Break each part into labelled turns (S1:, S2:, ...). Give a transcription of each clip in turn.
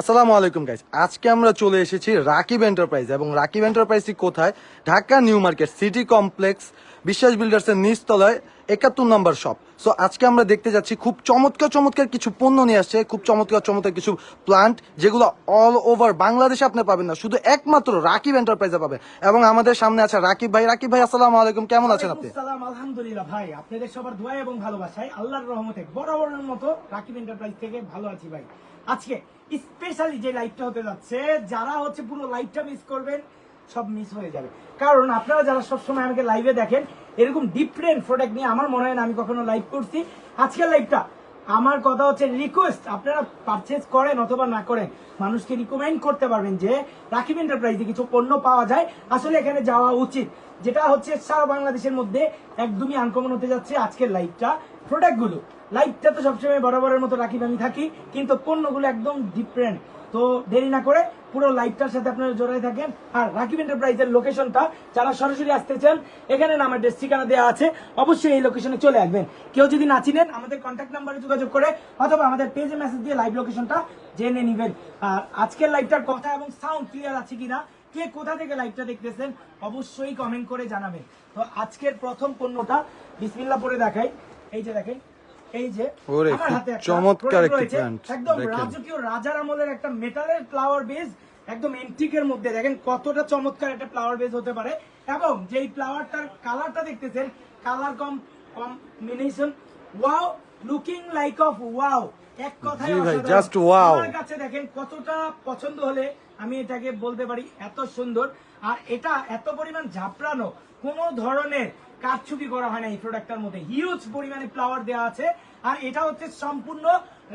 S1: আসসালামু আলাইকুম গাইস, আজকে আমরা চলে এসেছি রাকিব এন্টারপ্রাইজ। এবং রাকিব এন্টারপ্রাইজটি কোথায়? Dhaka new market city complex বিশ্বাস বিল্ডার্সের নিচতলায় 71 নম্বর শপ। সো আজকে আমরা দেখতে যাচ্ছি খুব চমৎকার চমৎকার কিছু পণ্য নিয়ে আসছে, খুব চমৎকার চমৎকার কিছু প্লান্ট, যেগুলো অল ওভার বাংলাদেশে আপনি পাবেন না, শুধু একমাত্র রাকিব এন্টারপ্রাইজে পাবেন। এবং আমাদের সামনে আছে রাকিব ভাই। রাকিব ভাই, আসসালামু আলাইকুম, কেমন আছেন আপনি?
S2: আসসালাম, আলহামদুলিল্লাহ ভাই, আপনাদের সবার দোয়া এবং ভালোবাসায় আল্লাহর রহমতে বরাবরের মতো রাকিব এন্টারপ্রাইজ থেকে ভালো আছি ভাই। আজকে স্পেশালি যে লাইভটা হতে যাচ্ছে, যারা হচ্ছে পুরো লাইভটা মিস করবেন, সব মিস হয়ে যাবে। কারণ আপনারা যারা সবসময় আমাকে লাইভে দেখেন, এরকম ডিফারেন্ট প্রোডাক্ট নিয়ে আমার মনে হয় না আমি কখনো লাইভ করছি। আজকের লাইভটা আমার কথা হচ্ছে রিকোয়েস্ট, আপনারা পারচেজ করেন অথবা না করেন, মানুষকে রিকমেন্ড করতে পারবেন যে রাকিব এন্টারপ্রাইজে কিছু পণ্য পাওয়া যায়, আসলে এখানে যাওয়া উচিত। যেটা হচ্ছে সারা বাংলাদেশের মধ্যে একদমই আনকমন হতে যাচ্ছে আজকের লাইভটা। প্রোডাক্টগুলো লাইভটা তো সবসময় বরাবরের মতো রাকিব আমি থাকি, কিন্তু পণ্যগুলো একদম ডিফারেন্ট। তো দেরি না করে পুরো লাইভটার সাথে আপনারা জড়াই থাকেন। আর রাকিব এন্টারপ্রাইজের লোকেশনটা, যারা সরাসরি আসতে চান, এখানে নামের ড্রেস ঠিকানা দেওয়া আছে, অবশ্যই এই লোকেশনে চলে আসবেন। কেউ যদি না চিনেন, আমাদের কন্ট্যাক্ট নাম্বারে যোগাযোগ করে অথবা আমাদের পেজে মেসেজ দিয়ে লাইভ লোকেশনটা জেনে নেবেন। আর আজকের লাইভটার কথা এবং সাউন্ড ক্লিয়ার আছে কিনা, কে কোথা থেকে লাইভটা দেখতেছেন, অবশ্যই কমেন্ট করে জানাবেন। তো আজকের প্রথম পণ্যটা বিসমিল্লাহ পরে দেখাই। এই যে দেখেন, এই যে আমার হাতে একটা
S1: চমৎকার একটি
S2: রয়েছে,
S1: প্ল্যান্ট,
S2: একদম
S1: দেখেন।
S2: রাজকীয় রাজার আমলের একটা মেটালের ফ্লাওয়ার বেজ, একদম এন্টিকের মধ্যে। দেখেন কতটা চমৎকার একটা ফ্লাওয়ার বেজ হতে পারে। এবং যেই ফ্লাওয়ারটার কালারটা দেখতেছেন, colour combination wow, looking like of wow. এক কথায়
S1: জি ভাই,
S2: অসাধারণ।
S1: Just wow.
S2: আমার কাছে দেখেন কতটা পছন্দ হলে আমি এটাকে বলতে পারি এত সুন্দর। আর এটা এত পরিমাণ ঝাপড়ানো, কোনো ধরনের কারচুপি করা হয় না এই প্রোডাক্টটার মধ্যে। হিউজ পরিমাণে ফ্লাওয়ার দেওয়া আছে। আর এটা হচ্ছে সম্পূর্ণ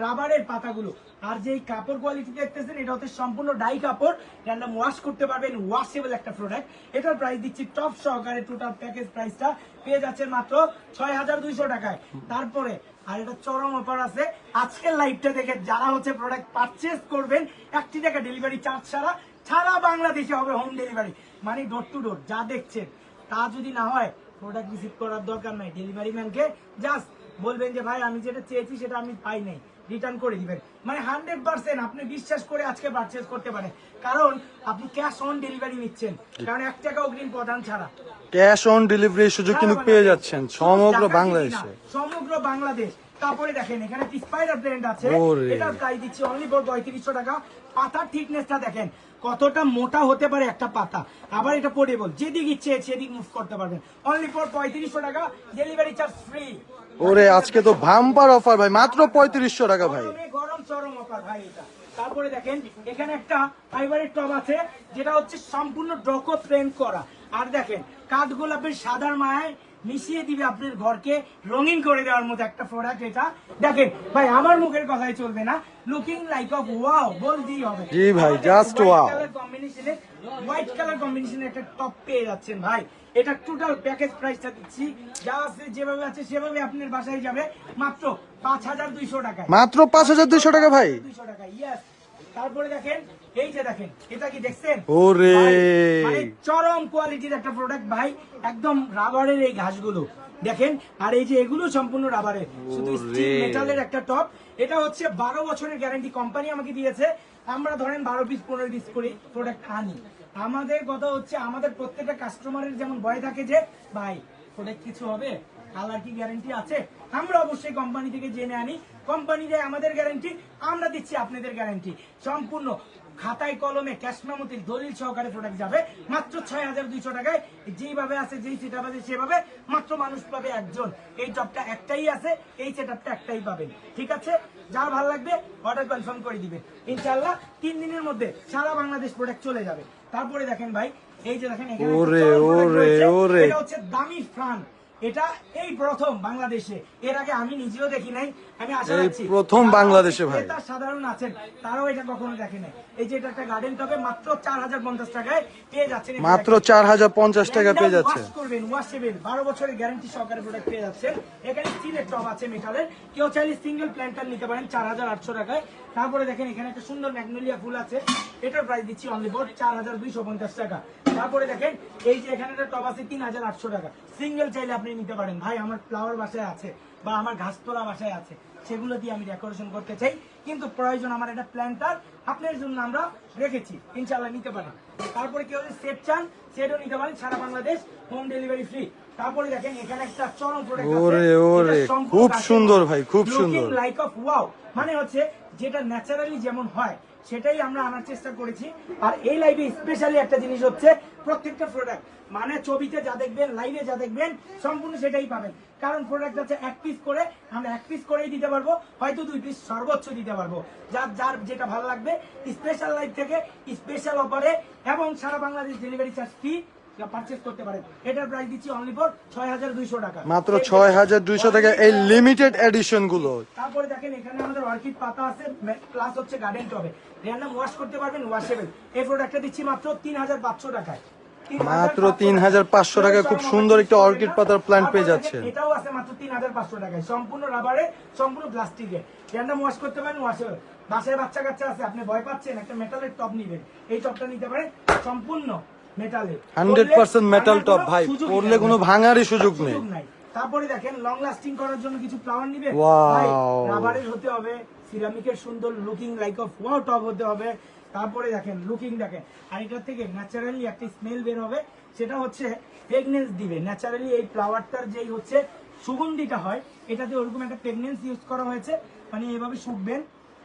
S2: রাবারের পাতাগুলো। আর যে কাপড় কোয়ালিটি দেখতেছেন, এটা হচ্ছে সম্পূর্ণ ডাই কাপড়, র্যান্ডম ওয়াশ করতে পারবেন, ওয়াশেবল একটা প্রোডাক্ট। এটার প্রাইস দিচ্ছি টপ সহকারে, টোটাল প্যাকেজ প্রাইসটা পেয়ে যাচ্ছে মাত্র ৬,২০০ টাকায়। তারপরে আর এটা চরম অফার আছে। আজকের লাইভটা দেখে যারা হচ্ছে প্রোডাক্ট পারচেজ করবেন, 1 টাকা ডেলিভারি চার্জ ছাড়া সারা বাংলাদেশে হবে হোম ডেলিভারি, মানে ডোর টু ডোর। যা দেখছেন তা যদি না হয়, প্রোডাক্ট রিসিভ করার দরকার নাই। ডেলিভারি ম্যানকে জাস্ট বলবেন যে ভাই আমি যেটা চেয়েছি সেটা আমি পাই নাই, রিটার্ন করে দিবেন। মানে 100% আপনি বিশ্বাস করে আজকে পারচেজ করতে পারেন, কারণ আপনি ক্যাশ অন ডেলিভারি নিচ্ছেন। কারণ 1 টাকা অগ্রিম প্রদান ছাড়া
S1: ক্যাশ অন ডেলিভারির সুযোগ কিন্তু পেয়ে যাচ্ছেন সমগ্র বাংলাদেশে।
S2: সমগ্র বাংলাদেশ। তারপরে দেখেন এখানে স্পাইডার ব্র্যান্ড আছে,
S1: ওরে।
S2: এটার প্রাইস দিচ্ছি অনলি ফর ৩৫০০ টাকা। পাতার থিকনেসটা দেখেন কতটা মোটা হতে পারে একটা পাতা। আবার এটা পোর্টেবল, যেদিক ইচ্ছে সেদিক মুভ করতে পারবেন। অনলি ফর ৩৫০০ টাকা, ডেলিভারি চার্জ ফ্রি।
S1: ওরে, আজকে তো ভাম্পার অফার ভাই, মাত্র ৩৫০০ টাকা ভাই।
S2: গরমে গরম চরম অফার ভাই এটা। তারপরে দেখেন এখানে একটা ফাইবারের টব আছে, যেটা হচ্ছে সম্পূর্ণ ড্রকো প্রিন্ট করা। আর দেখেন কাঠগোলাপের সাদার মায়ায় মিশিয়ে দিবে আপনার ঘরকে রঙিন করে দেওয়ার মতো একটা প্রোডাক্ট এটা। দেখেন ভাই, আমার মুখের কথাই চলবে না, লুকিং লাইক অফ ওয়াও বলতেই হবে।
S1: জি ভাই, জাস্ট ওয়াও।
S2: হোয়াইট কালার কম্বিনেশনে একটা টপ পেয়ে যাচ্ছেন ভাই। এটা টোটাল প্যাকেজ প্রাইসটা দিচ্ছি, যা আছে যেভাবে আছে সেভাবে আপনার বাসায় যাবে মাত্র ৫,২০০ টাকায়।
S1: মাত্র ৫,২০০ টাকা ভাই।
S2: ২০০ টাকা, ইয়েস। তারপরে দেখেন, এই যে দেখেন, এটা কি দেখছেন?
S1: ওরে।
S2: ভাই, মানে চরম কোয়ালিটির একটা প্রোডাক্ট ভাই, একদম রাবারের এই ঘাসগুলো দেখেন। আর এই যে এগুলো সম্পূর্ণ রাবারের, শুধু স্টিল মেটালের একটা টপ। এটা হচ্ছে ১২ বছরের গ্যারান্টি কোম্পানি আমাকে দিয়েছে। আমরা ধরেন ১২ পিস ১৫ পিস করে প্রোডাক্ট আনি। আমাদের কথা হচ্ছে, আমাদের প্রত্যেকটা কাস্টমারের যেমন ভয় থাকে যে ভাই প্রোডাক্ট কিছু হবে, কালার কি গ্যারান্টি আছে, আমরা অবশ্যই কোম্পানি থেকে জেনে আনি। কোম্পানি দেয় আমাদের গ্যারান্টি, আমরা দিচ্ছি আপনাদের গ্যারান্টি। সম্পূর্ণ খাতায় কলমে ক্যাশ মেমোতে দলিল সহকারে প্রোডাক্ট যাবে মাত্র ৬,২০০ টাকায়। যেইভাবে আছে, যেই সেটআপ আছে সেভাবে, মাত্র মানুষ পাবে একজন। এই টপটা একটাই আছে, এই সেটআপটা একটাই পাবেন। ঠিক আছে, যার ভালো লাগবে অর্ডার কনফার্ম করে দিবেন। ইনশাআল্লাহ 3 দিনের মধ্যে সারা বাংলাদেশ প্রোডাক্ট চলে যাবে। তারপরে দেখেন ভাই, এই যে দেখেন এখানে
S1: ওরে,
S2: একটা চমৎকার
S1: ওরে,
S2: রয়েছে।
S1: ওরে।
S2: এটা হচ্ছে দামি ফ্রান। এটা এই প্রথম বাংলাদেশে, এর আগে আমি নিজেও দেখি নাই। আমি আশা
S1: এই
S2: রাখছি
S1: প্রথম
S2: যারা
S1: বাংলাদেশে ভাই।
S2: ক্রেতা সাধারণ আছেন, তারাও এটা কখনো দেখে নাই। এই যে এটা একটা গার্ডেন টবে মাত্র ৪,০৫০ টাকায় পেয়ে যাচ্ছেন।
S1: মাত্র ৪,০৫০ টাকা পেয়ে যাচ্ছে।
S2: ওয়াশ করবেন, ওয়াশেবল, ১২ বছরের গ্যারান্টি সহকারে প্রোডাক্ট পেয়ে যাচ্ছেন। এখানে স্টিলের টব আছে মেটালের, কেউ চাইলে সিঙ্গেল প্ল্যান্টার নিতে পারেন ৪,৮০০ টাকায়। তারপরে দেখেন এখানে একটা সুন্দর ম্যাগনোলিয়া ফুল আছে, এটার প্রাইস দিচ্ছি অনলি ফর ৪,২৫০ টাকা। তারপরে দেখেন এই যে এখানে একটা টব আছে ৩,৮০০ টাকা, সিঙ্গেল চাইলে আপনি নিতে পারেন। ভাই আমার ফ্লাওয়ার বাসায় আছে, বা আমার ঘাসতলা বাসায় আছে সেগুলো দিয়ে আমি ডেকোরেশন করতে চাই, কিন্তু প্রয়োজন আমার একটা প্ল্যান্টার, আপনার জন্য আমরা রেখেছি, ইনশাআল্লাহ নিতে পারেন। তারপরে কেউ যদি সেট চান সেটও নিতে পারেন, সারা বাংলাদেশ হোম ডেলিভারি ফ্রি। তারপরে দেখেন এখানে একটা চরম প্রোডাক্ট আছে,
S1: ওরে ওরে,
S2: এটা সম্পূর্ণ
S1: খুব
S2: গাছের
S1: সুন্দর
S2: মতো।
S1: ভাই, খুব
S2: Looking
S1: সুন্দর।
S2: like of wow, মানে হচ্ছে যেটা ন্যাচারালি যেমন হয় সেটাই আমরা আনার চেষ্টা করেছি। আর এই লাইভে স্পেশালি একটা জিনিস হচ্ছে, প্রত্যেকটা প্রোডাক্ট মানে ছবিতে যা দেখবেন লাইভে যা দেখবেন সম্পূর্ণ সেটাই পাবেন, কারণ প্রোডাক্ট আছে এক পিস করে, আমরা এক পিস করেই দিতে পারবো, হয়তো 2 পিস সর্বোচ্চ দিতে পারবো, যার যার যেটা ভালো লাগবে। স্পেশাল লাইভ থেকে স্পেশাল অফারে এবং সারা Bangladesh delivery charge free purchase করতে পারেন। এটার প্রাইস দিচ্ছি অনলি ফর 6200 টাকা,
S1: মাত্র 6200 টাকা এই লিমিটেড এডিশন গুলো।
S2: তারপরে দেখেন এখানে আমাদের অর্কিড পাতা আছে, প্লাস হচ্ছে গার্ডেন টবে র্যান্ডম ওয়াশ করতে পারবেন, ওয়াশেবল। এই প্রোডাক্টটা দিচ্ছি মাত্র 3500 টাকায়,
S1: মাত্র 3500 টাকায় খুব সুন্দর একটা অর্কিড পাতার প্ল্যান্ট পেয়ে যাচ্ছে।
S2: এটাও আছে মাত্র 3500 টাকায়, সম্পূর্ণ রাবারে, সম্পূর্ণ প্লাস্টিকে, র্যান্ডম ওয়াশ করতে পারেন, ওয়াশেবল। বাসায় বাচ্চা কাচ্চা আছে, আপনি ভয় পাচ্ছেন, একটা মেটালের টপ নিবেন, এই টপটা নিতে পারেন, সম্পূর্ণ মেটালের,
S1: 100% মেটাল টপ ভাই, পড়লে কোনো ভাঙারই সুযোগ নেই।
S2: তারপরে দেখেন লং লাস্টিং করার জন্য কিছু ফ্লাওয়ার নিবে,
S1: Wow!
S2: রাবারের হতে হবে, সিরামিকের সুন্দর looking like of wow top হতে হবে। তারপরে দেখেন লুকিং দেখেন, আর এটার থেকে ন্যাচারালি একটা স্মেল বের হবে, সেটা হচ্ছে প্রেগনেন্স দিবে ন্যাচারালি। এই ফ্লাওয়ারটার যেই হচ্ছে সুগন্ধিটা হয়, এটাতে ওরকম একটা প্রেগনেন্স ইউজ করা হয়েছে, মানে এইভাবে শুকবেন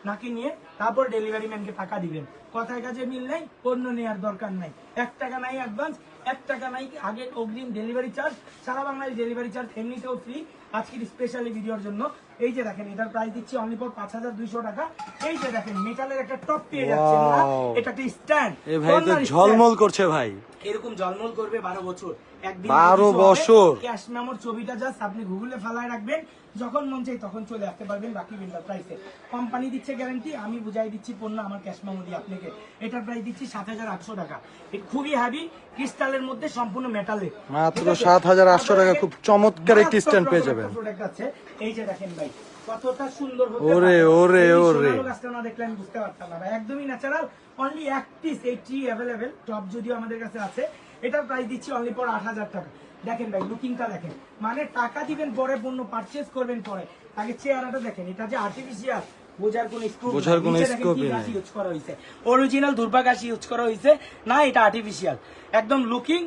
S2: নাকি নিয়ে তারপর ডেলিভারি ম্যানকে টাকা দিবেন, কথায় কাজে মিল নাই, পণ্য নেওয়ার দরকার নাই, 1 টাকা নাই অ্যাডভান্স, 1 টাকা নাই আগে অগ্রিম ডেলিভারি চার্জ, সারা বাংলাদেশ ডেলিভারি চার্জ এমনিতেও ফ্রি। আজকের স্পেশালি ভিডিওর জন্য এই যে দেখেন এটার প্রাইস দিচ্ছি অনলি ফর 5200 টাকা। এই যে দেখেন মেটালের একটা টপ পেয়ে যাচ্ছেন না,
S1: Wow!
S2: এটা একটা স্ট্যান্ড,
S1: এ ভাই তো ঝলমল করছে ভাই,
S2: এরকম ঝলমল করবে 12 বছর, একদিন
S1: 12 বছর।
S2: ক্যাশ মেমোর ছবিটা জাস্ট আপনি গুগলে ফালায় রাখবেন, যখন মন চাই তখন চলে আসতে পারবেন রাকিব এন্টারপ্রাইজে। কোম্পানি দিচ্ছে গ্যারান্টি, আমি বুঝাই দিচ্ছি পণ্য আমার ক্যাশ মেমো দিয়ে আপনাকে। এটার প্রাইস দিচ্ছি 7800 টাকা, এটা খুবই হেভি ক্রিস্টালের মধ্যে, সম্পূর্ণ মেটালের,
S1: মাত্র 7800 টাকা খুব চমৎকার একটি স্ট্যান্ড পেয়ে যাবেন।
S2: প্রোডাক্ট আছে এই যে দেখেন ভাই কতটা সুন্দর হতে
S1: ওরে,
S2: পারে।
S1: ওরে,
S2: এই
S1: ওরে।
S2: সোনালী গাছটা না দেখলে আমি বুঝতে পারতাম না ভাই, একদমই ন্যাচারাল, অনলি এক পিস, এই ট্রি অ্যাভেলেবেল, টপ যদিও আমাদের কাছে আছে। এটার প্রাইস দিচ্ছি অনলি ফর 8000 টাকা। দেখেন ভাই লুকিংটা দেখেন, মানে টাকা দিবেন পরে, পণ্য পারচেজ করবেন পরে, আগে চেহারাটা দেখেন, এটা যে আর্টিফিশিয়াল বোঝার কোনো স্কোপ,
S1: বোঝার কোনো স্কোপই নাই।
S2: ইউজ করা হয়েছে, অরিজিনাল দুর্বা ঘাস ইউজ করা হয়েছে না, এটা আর্টিফিশিয়াল, একদম লুকিং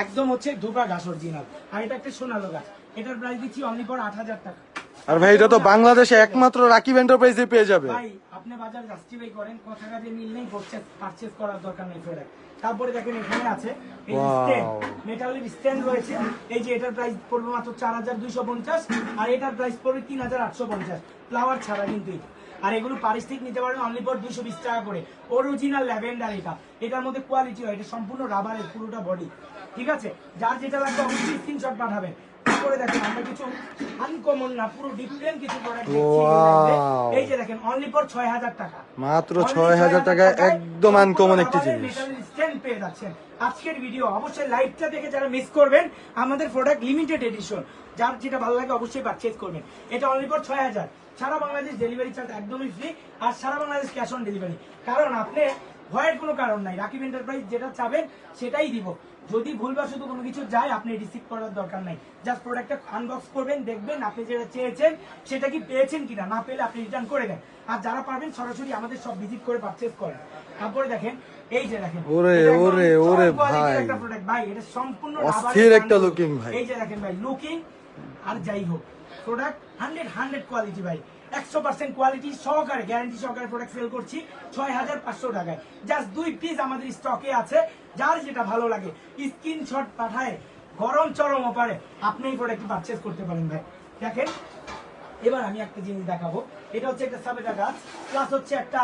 S2: একদম হচ্ছে দুর্বা ঘাস অরিজিনাল। আর এটা একটা সোনালো গাছ, এটার প্রাইস দিচ্ছি অনলি ফর 8000 টাকা।
S1: আর ভাই এটা তো বাংলাদেশে একমাত্র রাকিব এন্টারপ্রাইজে পেয়ে যাবে।
S2: ভাই আপনি বাজার জাস্টিফাই করেন, কথা কাজে মিল নেই, পারচেজ করার দরকার নেই প্রোডাক্ট। তারপরে দেখেন এখানে আছে এই স্ট্যান্ড, মেটালের স্ট্যান্ড রয়েছে, এই যে এটার প্রাইস পড়বে মাত্র 4250, আর এটার প্রাইস পড়বে 3850, ফ্লাওয়ার ছাড়া কিন্তু এটা। আর এগুলো পারিশ্রমিক নিতে পারবেন অনলি ফর 220 টাকা করে, অরিজিনাল ল্যাভেন্ডার এটা, এটার মধ্যে কোয়ালিটি হয়, এটা সম্পূর্ণ রাবারের পুরোটা বডি, ঠিক আছে। যার যেটা লাগবে অবশ্যই স্ক্রিনশট পাঠাবেন। তারপরে দেখেন আমরা কিছু আনকমন না, পুরো ডিফারেন্ট কিছু প্রোডাক্ট দেখছি এই live এ। এই যে দেখেন অনলি ফর 6000 টাকা,
S1: মাত্র 6000 টাকায় একদম আনকমন একটি জিনিস।
S2: স্ট্যান্ড পেয়ে যাচ্ছেন। আজকের ভিডিও অবশ্যই লাইভটা দেখে যারা মিস করবেন, আমাদের প্রোডাক্ট লিমিটেড এডিশন, যার যেটা ভালো লাগে অবশ্যই পারচেজ করবেন। এটা অনলি ফর 6000, সারা বাংলাদেশ ডেলিভারি চার্জ একদমই ফ্রি, আর সারা বাংলাদেশ ক্যাশ অন ডেলিভারি। কারণ আপনি ভয়ের কোনো কারণ নাই, রাকিব এন্টারপ্রাইজ যেটা চাবেন সেটাই দিব। যদি ভুলবশত কোনো কিছু যায় আপনি রিসিভ করার দরকার নাই, জাস্ট প্রোডাক্টটা আনবক্স করবেন, দেখবেন আপনি যেটা চেয়েছেন সেটা কি পেয়েছেন কিনা, না পেলে আপনি রিটার্ন করে দেন। আর যারা পারবেন সরাসরি আমাদের সব ভিজিট করে পারচেজ করেন। তারপরে দেখেন এই যে দেখেন,
S1: ওরে,
S2: এটা একদম
S1: ওরে,
S2: top
S1: ওরে
S2: quality
S1: ভাই।
S2: একটা প্রোডাক্ট ভাই, এটা সম্পূর্ণ
S1: অস্থির
S2: রাবারের
S1: একটা
S2: বান্ডেল।
S1: looking ভাই।
S2: এই যে দেখেন ভাই লুকিং, আর যাই হোক প্রোডাক্ট 100 কোয়ালিটি ভাই, 100% কোয়ালিটি সহকারে গ্যারান্টি সহকারে প্রোডাক্ট সেল করছি 6500 টাকায়। জাস্ট 2 পিস আমাদের স্টকে আছে, যার যেটা ভালো লাগে স্ক্রিনশট পাঠায় গরম চরম অফারে আপনি এই প্রোডাক্ট পারচেজ করতে পারেন ভাই। দেখেন এবার আমি একটা জিনিস দেখাবো, এটা হচ্ছে একটা সাবেদা গাছ, প্লাস হচ্ছে একটা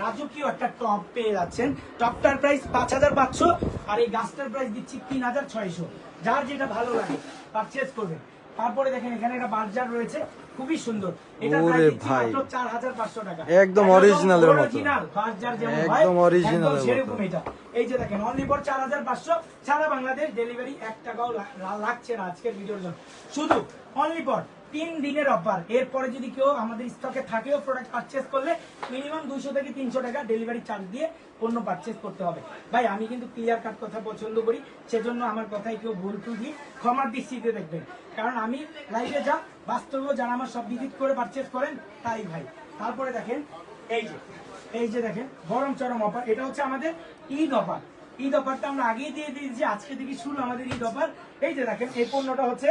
S2: রাজকীয় একটা টপ পেয়ে যাচ্ছেন। টপটার প্রাইস 5500, আর এই গাছটার প্রাইস দিচ্ছি 3600, যার যেটা ভালো লাগে পারচেজ করবেন। তারপরে দেখেন এখানে একটা বার্জার রয়েছে, খুবই সুন্দর, এটা
S1: ওরে
S2: প্রাইস দিচ্ছি
S1: ভাই।
S2: মাত্র 4500 টাকা,
S1: একদম original এর মতো।
S2: অরিজিনাল বার্জার যেমন হয়
S1: একদম original
S2: একদম
S1: এর
S2: সেরকম
S1: মতো।
S2: এটা। এই যে দেখেন অনলি ফর 4500, সারা বাংলাদেশ ডেলিভারি, 1 টাকাও লাগছে না আজকের ভিডিওর জন্য, শুধু অনলি ফর 3 দিনের অফার। এরপরে যদি কেউ আমাদের স্টকে থাকেও প্রোডাক্ট পারচেজ করলে মিনিমাম 200 থেকে 300 টাকা ডেলিভারি চার্জ দিয়ে পণ্য পারচেজ করতে হবে। ভাই আমি কিন্তু ক্লিয়ার কাট কথা পছন্দ করি, সেজন্য আমার কথায় কেউ ভুল ত্রুটি ক্ষমার দৃষ্টিতে দেখবেন, কারণ আমি লাইভে যা বাস্তবেও যারা আমার সব ভিজিট করে পারচেজ করেন তাই ভাই। তারপরে দেখেন এই যে দেখেন গরম চরম অফার, এটা হচ্ছে আমাদের ঈদ অফার। ঈদ অফারটা আমরা আগেই দিয়ে দিয়েছি, আজকে থেকে শুরু আমাদের ঈদ অফার। এই যে দেখেন এই পণ্যটা হচ্ছে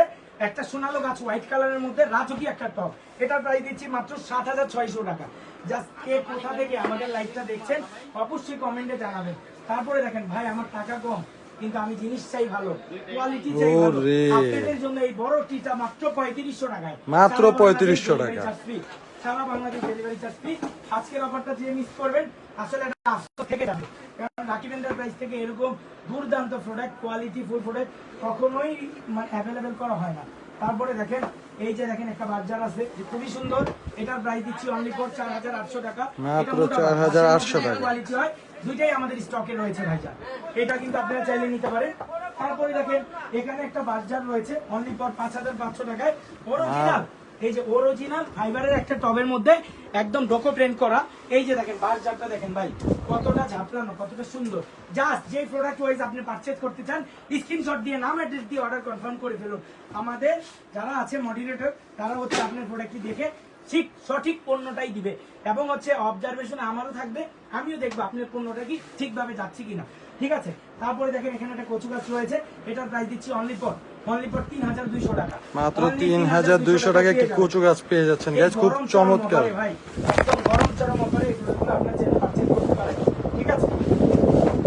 S2: একটা সোনালো গাছ হোয়াইট কালারের মধ্যে রাজকীয় একটা টপ, এটার প্রাইস দিচ্ছি মাত্র 7,600 টাকা। জাস্ট কে কোথা থেকে আমাদের লাইভটা দেখছেন অবশ্যই কমেন্টে জানাবেন। তারপরে দেখেন ভাই আমার টাকা কম কিন্তু আমি জিনিস চাই ভালো, কোয়ালিটি চাই ভালো।
S1: ওরে।
S2: আপনাদের জন্য এই বড় টিটা মাত্র 3500 টাকায়,
S1: মাত্র
S2: সারা বাংলাদেশ
S1: 3500
S2: delivery
S1: টাকা।
S2: charge free, সারা বাংলাদেশ ডেলিভারি চার্জ ফ্রি। আজকের অফারটা যে মিস করবেন আসলে এটা আফসোস থেকে যাবে, কারণ রাকিব এন্টারপ্রাইজ থেকে এরকম দুর্দান্ত প্রোডাক্ট, কোয়ালিটি ফুল প্রোডাক্ট কখনোই মানে অ্যাভেলেবেল করা হয় না। তারপরে দেখেন এই যে দেখেন একটা বাজার আছে যে খুবই সুন্দর, এটার প্রাইস দিচ্ছি অনলি ফর 4,800 টাকা।
S1: মাত্র 4,800 টাকা।
S2: কোয়ালিটি হয় দুইটাই আমাদের স্টকে রয়েছে ভাইজান, এটা কিন্তু আপনারা চাইলে নিতে পারেন। তারপরে দেখেন এখানে একটা বাজার রয়েছে অনলি ফর 5,500 টাকায়, অরিজিনাল এই যে অরিজিনাল ফাইবারের একটা টবের মধ্যে একদম ডোকো প্রিন্ট করা। এই যে দেখেন বাজারটা দেখেন ভাই কতটা ঝাপড়ানো, কতটা সুন্দর। জাস্ট যে প্রোডাক্ট ওয়াইজ আপনি পারচেজ করতে চান স্ক্রিনশট দিয়ে নাম অ্যাড্রেস দিয়ে অর্ডার কনফার্ম করে ফেলুন। আমাদের যারা আছে মডারেটর তারা হচ্ছে আপনার প্রোডাক্টটি দেখে ঠিক সঠিক পণ্যটাই দিবে, এবং হচ্ছে অবজারভেশন আমারও থাকবে, আমিও দেখবো আপনার পণ্যটা কি ঠিকভাবে যাচ্ছে কিনা। ঠিক আছে, তারপরে দেখেন এখানে একটা কচু গাছ রয়েছে, এটার প্রাইস দিচ্ছি অনলি ফর 3,200 টাকা।
S1: মাত্র
S2: Only
S1: 3,200 টাকা একটি
S2: পেয়ে
S1: কচু গাছ পেয়ে যাচ্ছেন
S2: যাবেন।
S1: গাইজ, খুব
S2: গরম চরম
S1: চমৎকার।
S2: অফারে ভাই, একদম গরম চরম অফারে এগুলো আপনার চ্যানেল পারচেজ করতে পারেন। ঠিক আছে,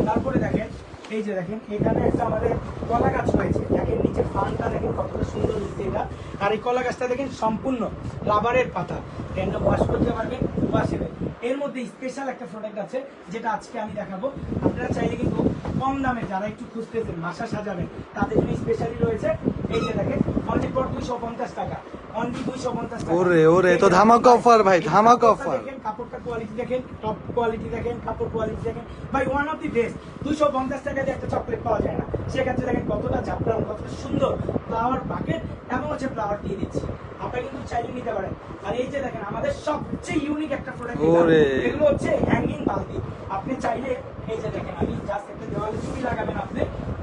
S2: তারপরে দেখেন এই যে দেখেন এখানে একটা আমাদের কলা গাছ রয়েছে, দেখেন নিচে ফানটা দেখেন কতটা সুন্দর দিচ্ছে এটা। আর এই কলা গাছটা দেখেন সম্পূর্ণ রাবারের পাতা, এন্ড ওয়াশ করতে পারবেন ওয়াশেবে। এর মধ্যে স্পেশাল একটা প্রোডাক্ট আছে যেটা আজকে আমি দেখাবো। আপনারা চাইলে কিন্তু কম দামে যারা একটু খুঁজতেছেন বাসা সাজাবেন তাদের জন্য স্পেশালি রয়েছে। এই যে দেখেন অনলি ফর 250 টাকা, অনলি 250 টাকা।
S1: ওরে ওরে, এ তো ধামাকা অফার ভাই, ধামাকা অফার।
S2: দেখেন কাপড়টা কোয়ালিটি দেখেন, টপ কোয়ালিটি দেখেন, কাপড় কোয়ালিটি দেখেন ভাই, ওয়ান অফ দি বেস্ট। 250 টাকা দিয়ে একটা চকলেট পাওয়া যায় না, সেক্ষেত্রে দেখেন কতটা ঝাপড়ানো, কতটা সুন্দর ফ্লাওয়ার বাকেট এবং হচ্ছে ফ্লাওয়ার দিয়ে দিচ্ছি, আপনারা কিন্তু চাইলে নিতে পারেন। আর এই যে দেখেন আমাদের সবচেয়ে ইউনিক একটা প্রোডাক্ট,
S1: ওরে।
S2: এগুলো হচ্ছে হ্যাঙ্গিং বালতি। আপনি চাইলে এই যে দেখেন আমি জাস্ট একটা দেওয়ালে ছবি লাগাবেন, আপনি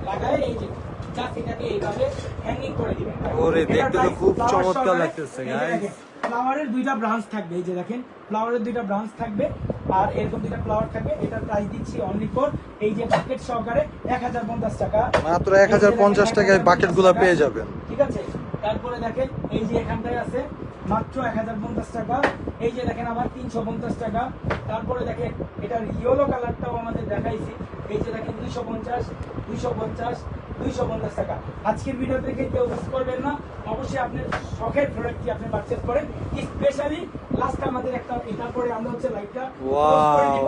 S2: লাগায় এই যে জাস্ট এটাকে এইভাবে হ্যাঙ্গিং করে দিবেন।
S1: ওরে,
S2: এটার
S1: দেখতে তো
S2: price
S1: খুব
S2: flower
S1: চমৎকার
S2: সহকারে।
S1: লাগতেছে,
S2: এই যে
S1: guys।
S2: দেখেন, ফ্লাওয়ারের দুইটা ব্রাঞ্চ থাকবে, এই যে দেখেন ফ্লাওয়ারের দুইটা ব্রাঞ্চ থাকবে আর এরকম দুইটা ফ্লাওয়ার থাকবে। এটার প্রাইস দিচ্ছি অনলি ফর এই যে বাকেট সহকারে 1,050 টাকা।
S1: মাত্র 1,050 টাকায় বাকেট গুলা পেয়ে যাবেন।
S2: ঠিক আছে, তারপরে দেখেন এই যে এখানটায় আছে মাত্র 1,050 টাকা। এই যে দেখেন আবার 350 টাকা। তারপরে দেখেন এটার ইয়েলো কালারটাও আমাদের দেখাইছি, এই যে দেখেন 250, 250, 250 টাকা। আজকের ভিডিও থেকে কেউ মিস করবেন না, অবশ্যই আপনার শখের প্রোডাক্টটি আপনি পারচেজ করেন। স্পেশালি লাস্ট আমাদের একটা এটার পরে আমরা হচ্ছে লাইভটা ক্লোজ করে দিব।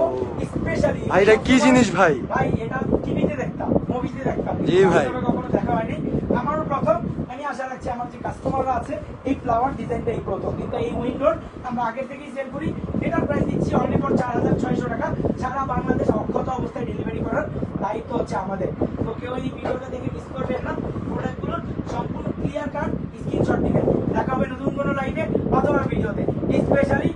S2: স্পেশালি
S1: ভাই, এটা কি জিনিস ভাই?
S2: ভাই এটা টিভিতে দেখতাম, মুভিতে দেখতাম,
S1: জি ভাই।
S2: বাস্তবে কখনো দেখা হয়নি। আমারও প্রথম। আমি আশা রাখছি আমার যে কাস্টমাররা আছে এই ফ্লাওয়ার ডিজাইনটা এই প্রথম, কিন্তু এই উইন্ডোর আমরা আগে থেকেই সেল করি। এটার প্রাইস দিচ্ছি অনলি ফর 4,600 টাকা। সারা বাংলাদেশ অক্ষত অবস্থায় ডেলিভারি করার দায়িত্ব হচ্ছে আমাদের। তো কেউ এই ভিডিওটা দেখে মিস করবেন না, প্রোডাক্টগুলোর সম্পূর্ণ ক্লিয়ার কাট স্ক্রিনশট দিবেন। দেখা হবে নতুন কোনো লাইভে অথবা ভিডিওতে। স্পেশালি